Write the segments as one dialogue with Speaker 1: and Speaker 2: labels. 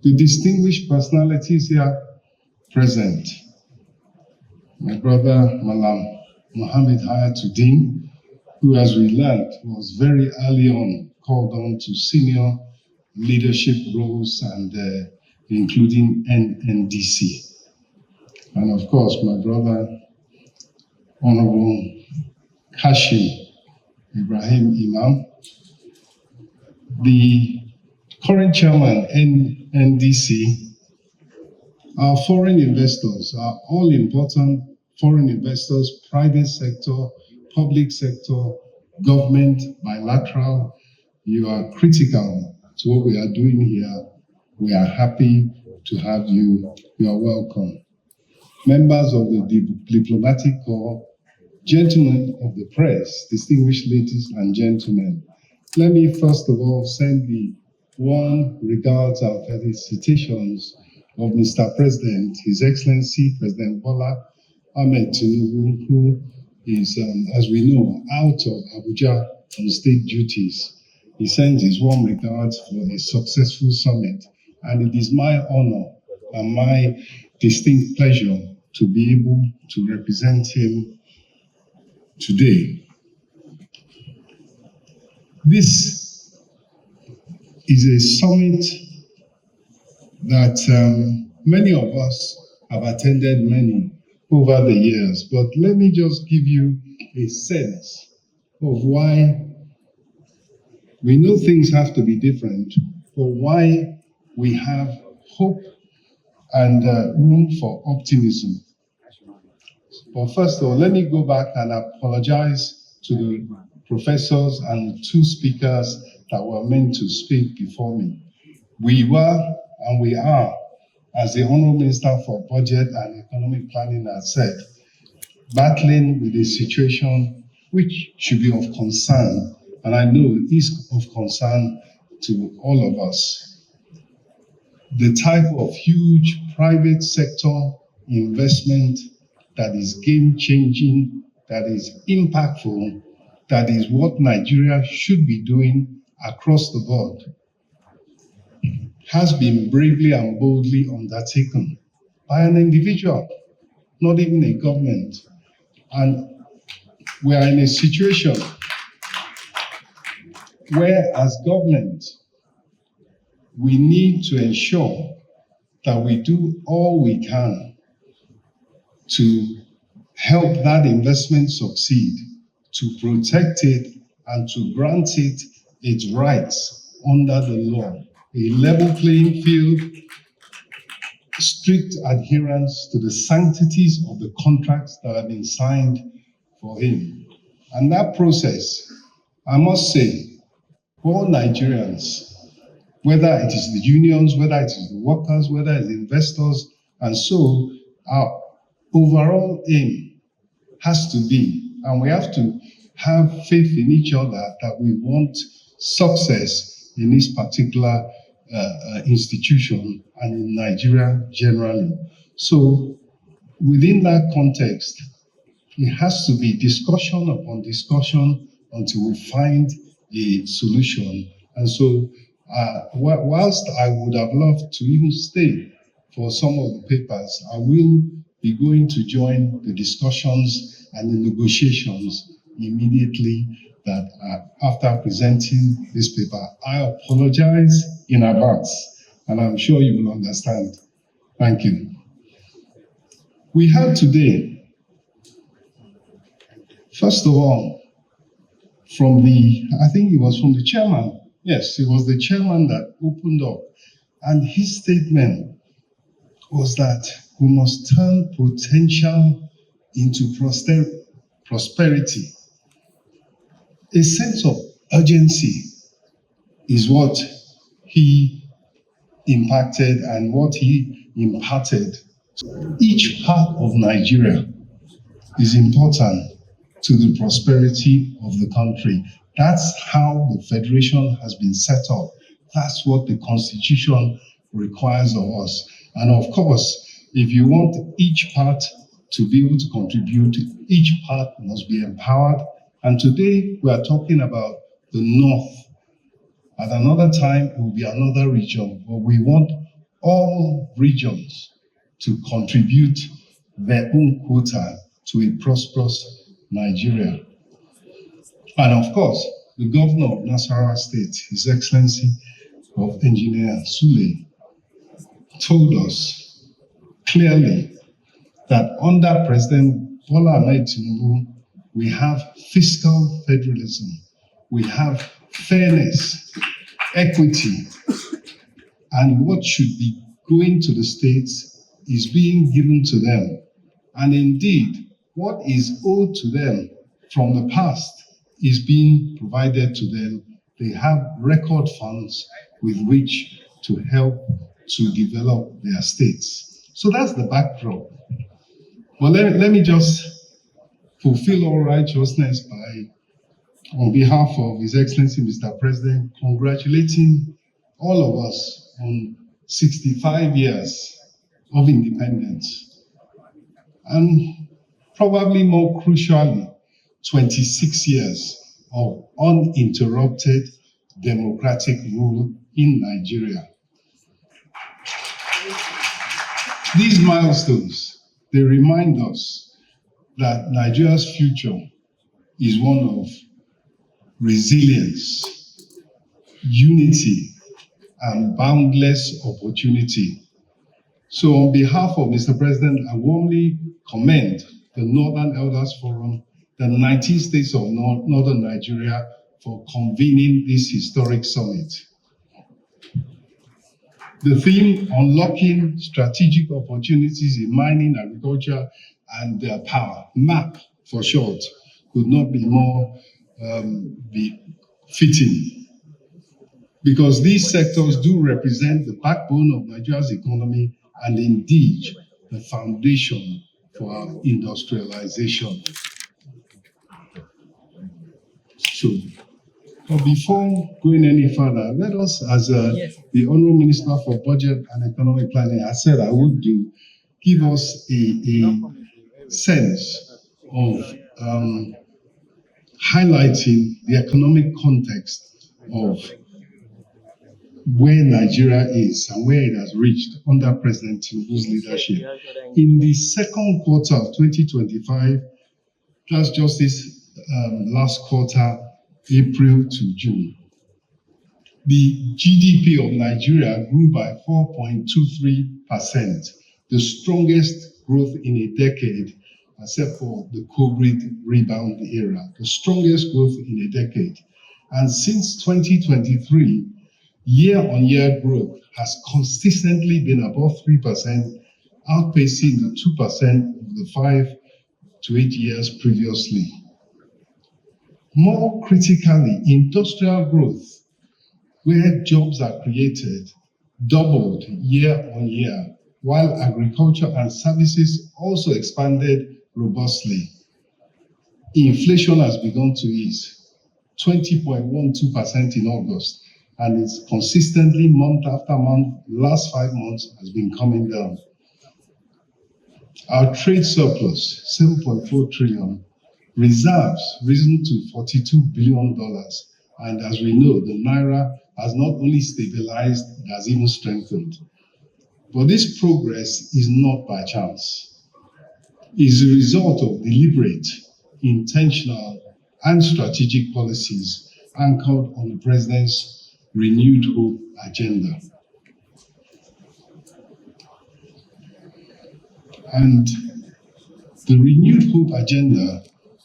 Speaker 1: The distinguished personalities here present, my brother Malam Mohammed Hayatuddin, who, as we learned, was very early on called on to senior leadership roles and including NDC. And of course, my brother, Honorable Kashim Ibrahim Imam, the current chairman, NDC. Our foreign investors are all important foreign investors, private sector, public sector, government, bilateral. You are critical to what we are doing here. We are happy to have you. You are welcome. Members of the diplomatic corps, gentlemen of the press, distinguished ladies and gentlemen, let me first of all send the warm regards and felicitations of Mr. President, His Excellency President Bola Ahmed Tinubu, who is, as we know, out of Abuja on state duties. He sends his warm regards for a successful summit, and it is my honor and my distinct pleasure to be able to represent him today. This is a summit that many of us have attended many over the years, but let me just give you a sense of why we know things have to be different, but why we have hope and room for optimism. But first of all, let me go back and apologize to the professors and two speakers that were meant to speak before me. We were and we are, as the Honourable Minister for Budget and Economic Planning has said, battling with a situation which should be of concern, and I know is of concern to all of us. The type of huge private sector investment that is game-changing, that is impactful, that is what Nigeria should be doing across the board, has been bravely and boldly undertaken by an individual, not even a government. And we are in a situation where, as government, we need to ensure that we do all we can to help that investment succeed, to protect it and to grant it its rights under the law. A level playing field, strict adherence to the sanctities of the contracts that have been signed for him. And that process, I must say, all Nigerians, whether it is the unions, whether it is the workers, whether it's the investors, and so our overall aim has to be, and we have to have faith in each other that we want success in this particular institution and in Nigeria generally. So within that context, it has to be discussion upon discussion until we find a solution. And so whilst I would have loved to even stay for some of the papers, I will be going to join the discussions and the negotiations immediately that after presenting this paper. I apologize in advance, and I'm sure you will understand. Thank you. We had today, first of all, from the, I think it was from the chairman. Yes, it was the chairman that opened up. And his statement was that we must turn potential into prosperity. A sense of urgency is what he impacted and what he imparted. Each part of Nigeria is important to the prosperity of the country. That's how the federation has been set up. That's what the Constitution requires of us. And of course, if you want each part to be able to contribute, each part must be empowered. And today we are talking about the North. At another time, it will be another region, but we want all regions to contribute their own quota to a prosperous Nigeria. And of course, the governor of Nasarawa State, His Excellency of Engineer Sule, told us clearly that under President Bola Ahmed Tinubu, we have fiscal federalism, we have fairness, equity, and what should be going to the states is being given to them. And indeed, what is owed to them from the past is being provided to them. They have record funds with which to help to develop their states. So that's the backdrop. Well, let me just fulfill all righteousness by, on behalf of His Excellency Mr. President, congratulating all of us on 65 years of independence. And probably more crucially, 26 years of uninterrupted democratic rule in Nigeria. These milestones, they remind us that Nigeria's future is one of resilience, unity, and boundless opportunity. So on behalf of Mr. President, I warmly commend the Northern Elders Forum, the 19 states of Northern Nigeria for convening this historic summit. The theme, unlocking strategic opportunities in mining, agriculture, and power, MAP for short, could not be more fitting, because these sectors do represent the backbone of Nigeria's economy and indeed the foundation for our industrialization. So, but before going any further, let us, as the Honourable Minister for Budget and Economic Planning has said I would do, give us a sense of highlighting the economic context of where Nigeria is and where it has reached under President Tinubu's leadership. In the second quarter of 2025, that's just this last quarter, April to June, the GDP of Nigeria grew by 4.23%, the strongest growth in a decade, except for the COVID rebound era, the strongest growth in a decade. And since 2023, year-on-year growth has consistently been above 3%, outpacing the 2% of the 5 to 8 years previously. More critically, industrial growth, where jobs are created, doubled year-on-year, while agriculture and services also expanded robustly. Inflation has begun to ease, 20.12% in August, and it's consistently month after month, last 5 months has been coming down. Our trade surplus, $7.4 trillion, reserves risen to $42 billion. And as we know, the Naira has not only stabilized, it has even strengthened. But this progress is not by chance. It is a result of deliberate, intentional, and strategic policies anchored on the President's renewed hope agenda. And the renewed hope agenda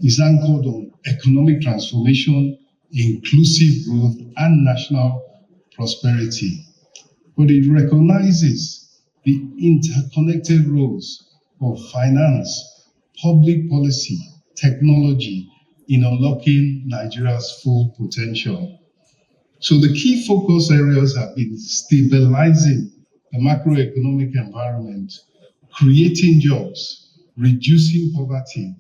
Speaker 1: is anchored on economic transformation, inclusive growth, and national prosperity. But it recognizes the interconnected roles of finance, public policy, technology in unlocking Nigeria's full potential. So the key focus areas have been stabilizing the macroeconomic environment, creating jobs, reducing poverty,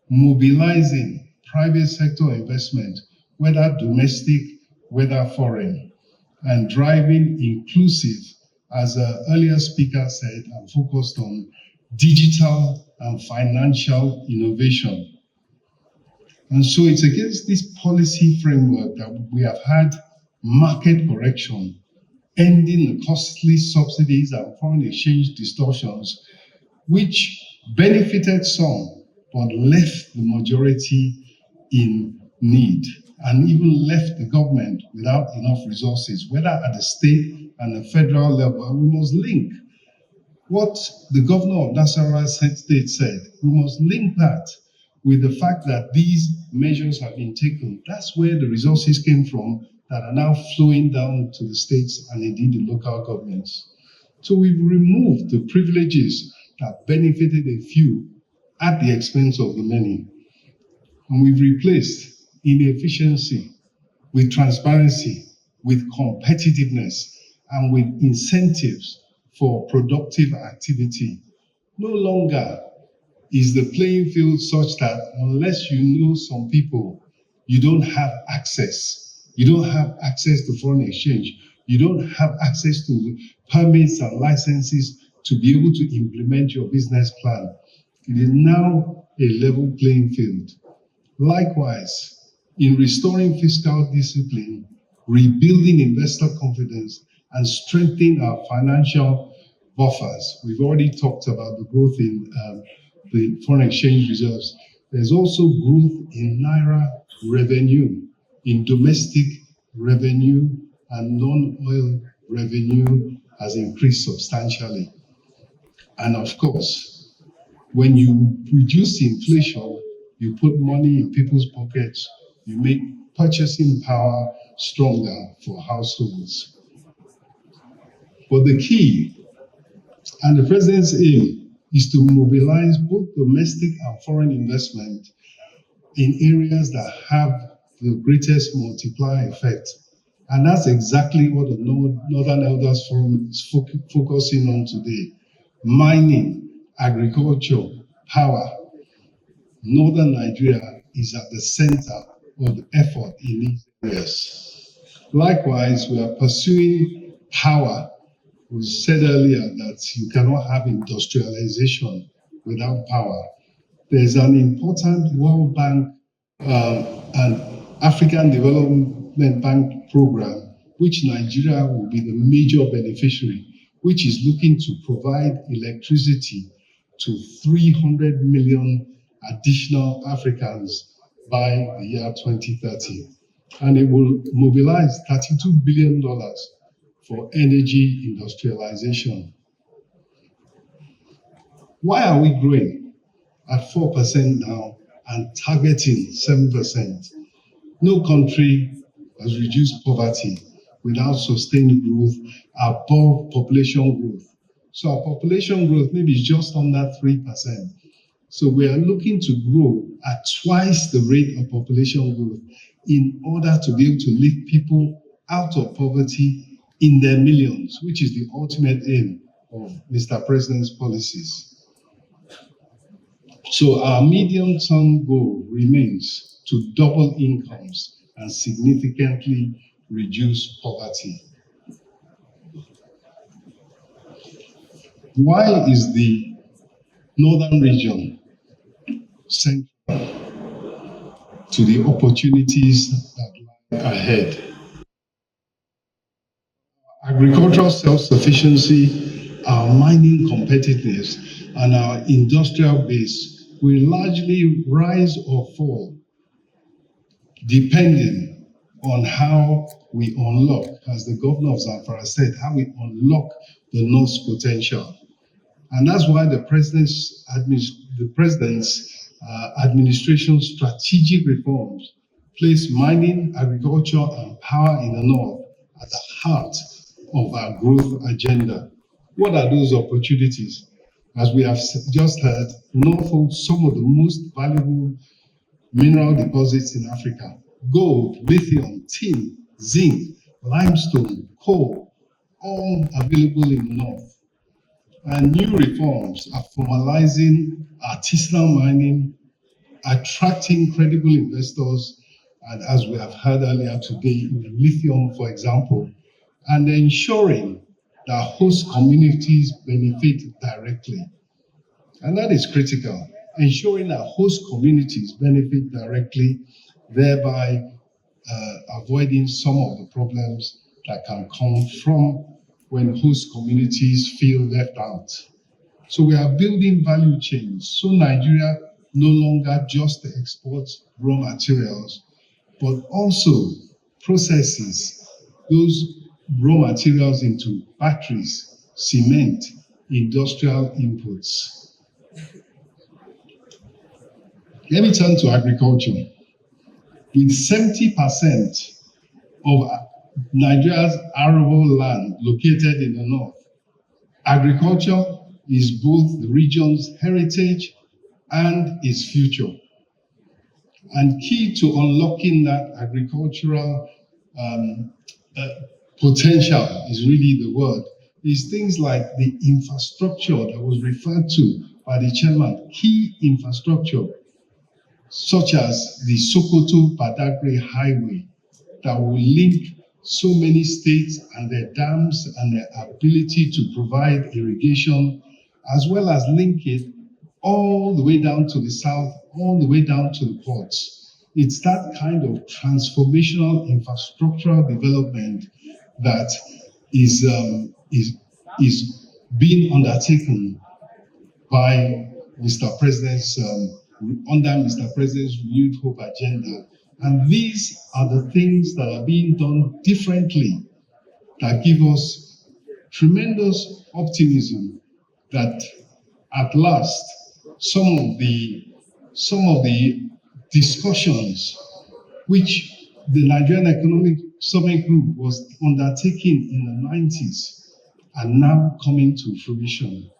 Speaker 1: mobilizing private sector investment, whether domestic, whether foreign, and driving inclusive, as an earlier speaker said, and focused on digital and financial innovation. And so it's against this policy framework that we have had market correction, ending the costly subsidies and foreign exchange distortions, which benefited some but left the majority in need, and even left the government without enough resources, whether at the state and the federal level. And we must link what the governor of Nasarawa State said. We must link that with the fact that these measures have been taken. That's where the resources came from that are now flowing down to the states and indeed the local governments. So we've removed the privileges that benefited a few at the expense of the many. And we've replaced inefficiency with transparency, with competitiveness, and with incentives for productive activity. No longer is the playing field such that unless you know some people, you don't have access. You don't have access to foreign exchange. You don't have access to permits and licenses to be able to implement your business plan. It is now a level playing field. Likewise, in restoring fiscal discipline, rebuilding investor confidence, and strengthening our financial buffers. We've already talked about the growth in the foreign exchange reserves. There's also growth in Naira revenue, in domestic revenue, and non-oil revenue has increased substantially. And of course, when you reduce inflation, you put money in people's pockets, you make purchasing power stronger for households. But the key and the president's aim is to mobilize both domestic and foreign investment in areas that have the greatest multiplier effect. And that's exactly what the Northern Elders Forum is focusing on today. Mining, agriculture, power. Northern Nigeria is at the center of the effort in these areas. Likewise, we are pursuing power. We said earlier that you cannot have industrialization without power. There's an important World Bank and African Development Bank program, which Nigeria will be the major beneficiary, which is looking to provide electricity to 300 million additional Africans by the year 2030. And it will mobilize $32 billion for energy industrialization. Why are we growing at 4% now and targeting 7%? No country has reduced poverty without sustained growth above population growth. So our population growth maybe is just under 3%. So we are looking to grow at twice the rate of population growth in order to be able to lift people out of poverty in their millions, which is the ultimate aim of Mr. President's policies. So our medium-term goal remains to double incomes and significantly reduce poverty. Why is the northern region central to the opportunities that lie ahead? Agricultural self-sufficiency, our mining competitiveness, and our industrial base will largely rise or fall depending on how we unlock, as the governor of Zamfara said, how we unlock the North's potential. And that's why the president's administration strategic reforms place mining, agriculture, and power in the North at the heart of our growth agenda. What are those opportunities? As we have just heard, North holds some of the most valuable mineral deposits in Africa: gold, lithium, tin, zinc, limestone, coal, all available in the North. And new reforms are formalizing artisanal mining, attracting credible investors, and as we have heard earlier today, in lithium, for example, and ensuring that host communities benefit directly. And that is critical, ensuring that host communities benefit directly, thereby avoiding some of the problems that can come from when host communities feel left out. So we are building value chains so Nigeria no longer just exports raw materials, but also processes those raw materials into batteries, cement, industrial inputs. Let me turn to agriculture. With 70% of Nigeria's arable land located in the north, agriculture is both the region's heritage and its future. And key to unlocking that agricultural potential is really the word, is things like the infrastructure that was referred to by the chairman, key infrastructure, such as the Sokoto-Badagry Highway that will link so many states and their dams and their ability to provide irrigation, as well as link it all the way down to the south, all the way down to the ports. It's that kind of transformational infrastructural development that is being undertaken by Mr. President's under Mr. President's renewed hope agenda. And these are the things that are being done differently that give us tremendous optimism that at last some of the discussions which the Nigerian Economic Summit Group was undertaking in the 90s are now coming to fruition.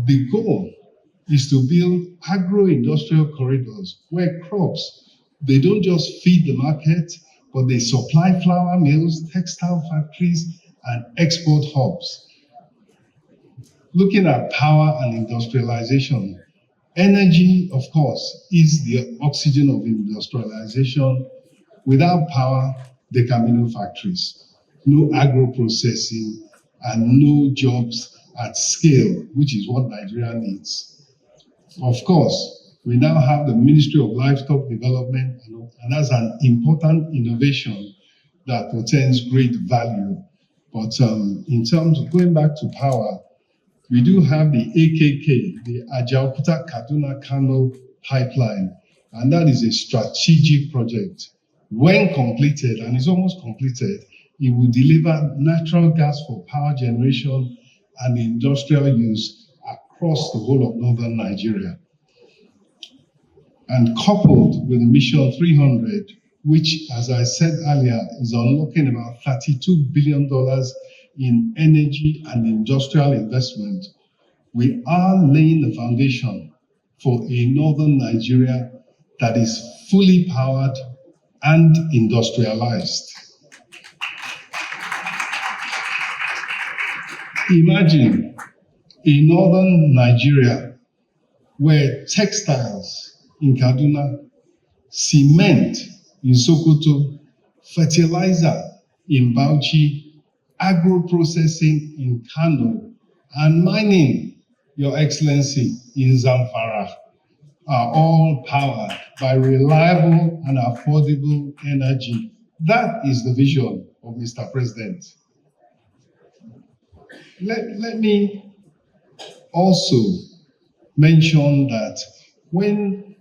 Speaker 1: The goal is to build agro-industrial corridors where crops, they don't just feed the market, but they supply flour mills, textile factories, and export hubs. Looking at power and industrialization, energy, of course, is the oxygen of industrialization. Without power, there can be no factories, no agro-processing, and no jobs at scale, which is what Nigeria needs. Of course, we now have the Ministry of Livestock Development, and that's an important innovation that portends great value. But in terms of going back to power, we do have the AKK, the Ajaokuta Kaduna Kano pipeline, and that is a strategic project. When completed, and it's almost completed, it will deliver natural gas for power generation and industrial use across the whole of northern Nigeria. And coupled with the Mission 300, which, as I said earlier, is unlocking about $32 billion in energy and industrial investment, we are laying the foundation for a northern Nigeria that is fully powered and industrialized. Imagine a northern Nigeria where textiles in Kaduna, cement in Sokoto, fertilizer in Bauchi, agro-processing in Kano, and mining, Your Excellency, in Zamfara, are all powered by reliable and affordable energy. That is the vision of Mr. President. Let me also mention that when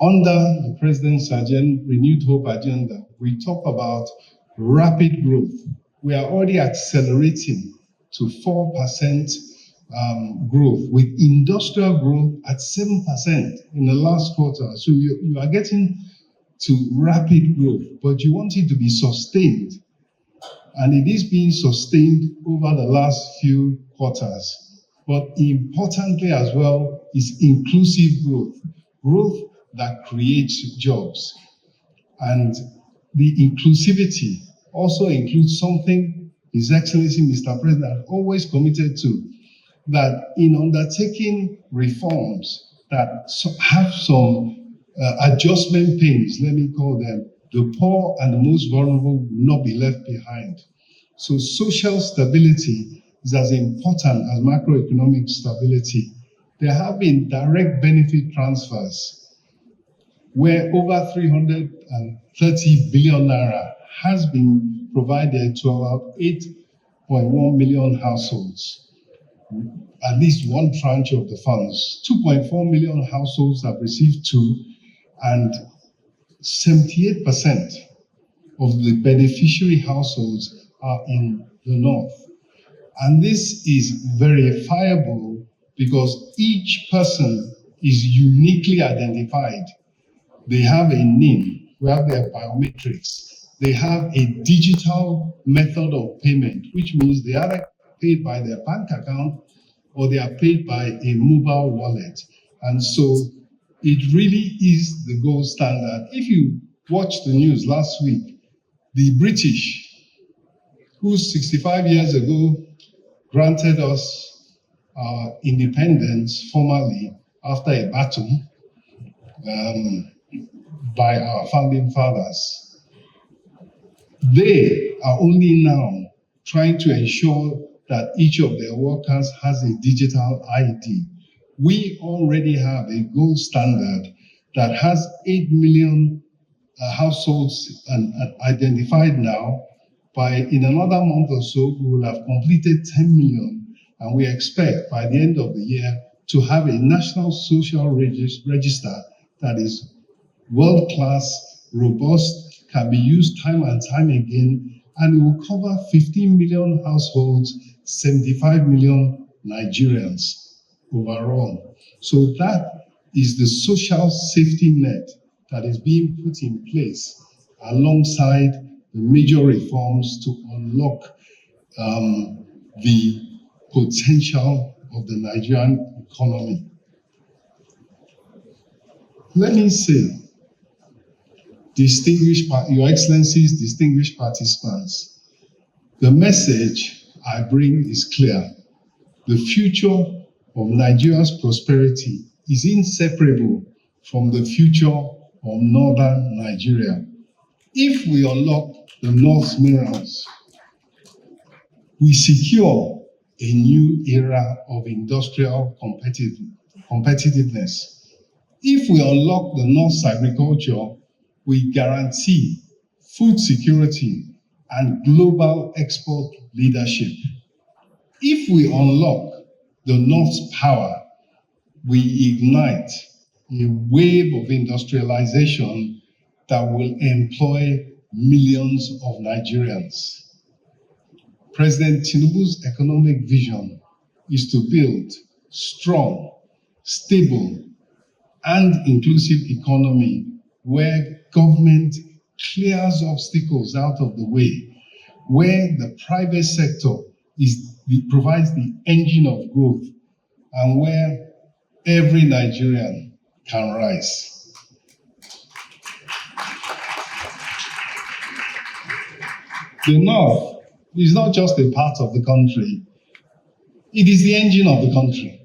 Speaker 1: under the President's renewed hope agenda, we talk about rapid growth. We are already accelerating to 4% growth, with industrial growth at 7% in the last quarter. So you are getting to rapid growth, but you want it to be sustained. And it is being sustained over the last few quarters. But importantly as well is inclusive growth, growth that creates jobs. And the inclusivity also includes something His Excellency Mr. President has always committed to, that in undertaking reforms that have some adjustment pains, let me call them, the poor and the most vulnerable will not be left behind. So social stability is as important as macroeconomic stability. There have been direct benefit transfers where over 330 billion naira has been provided to about 8.1 million households. At least one tranche of the funds. 2.4 million households have received two, and 78% of the beneficiary households are in the north. And this is verifiable because each person is uniquely identified. They have a name, we have their biometrics. They have a digital method of payment, which means they are paid by their bank account or they are paid by a mobile wallet. And so it really is the gold standard. If you watched the news last week, the British, who 65 years ago granted us our independence formally after a battle by our founding fathers, they are only now trying to ensure that each of their workers has a digital ID. We already have a gold standard that has 8 million households identified now. In another month or so, we will have completed 10 million, and we expect by the end of the year to have a national social register that is world-class, robust, can be used time and time again, and it will cover 15 million households, 75 million Nigerians overall. So that is the social safety net that is being put in place alongside the major reforms to unlock the potential of the Nigerian economy. Let me say, Your Excellencies, distinguished participants, the message I bring is clear. The future of Nigeria's prosperity is inseparable from the future of northern Nigeria. If we unlock the North's minerals, we secure a new era of industrial competitiveness. If we unlock the North's agriculture, we guarantee food security and global export leadership. If we unlock the North's power, we ignite a wave of industrialization that will employ millions of Nigerians. President Tinubu's economic vision is to build strong, stable, and inclusive economy where government clears obstacles out of the way, where the private sector provides the engine of growth, and where every Nigerian can rise. The North is not just a part of the country, it is the engine of the country.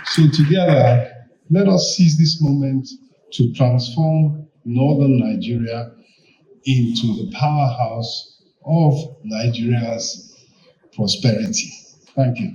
Speaker 1: So together, let us seize this moment to transform northern Nigeria into the powerhouse of Nigeria's prosperity. Thank you.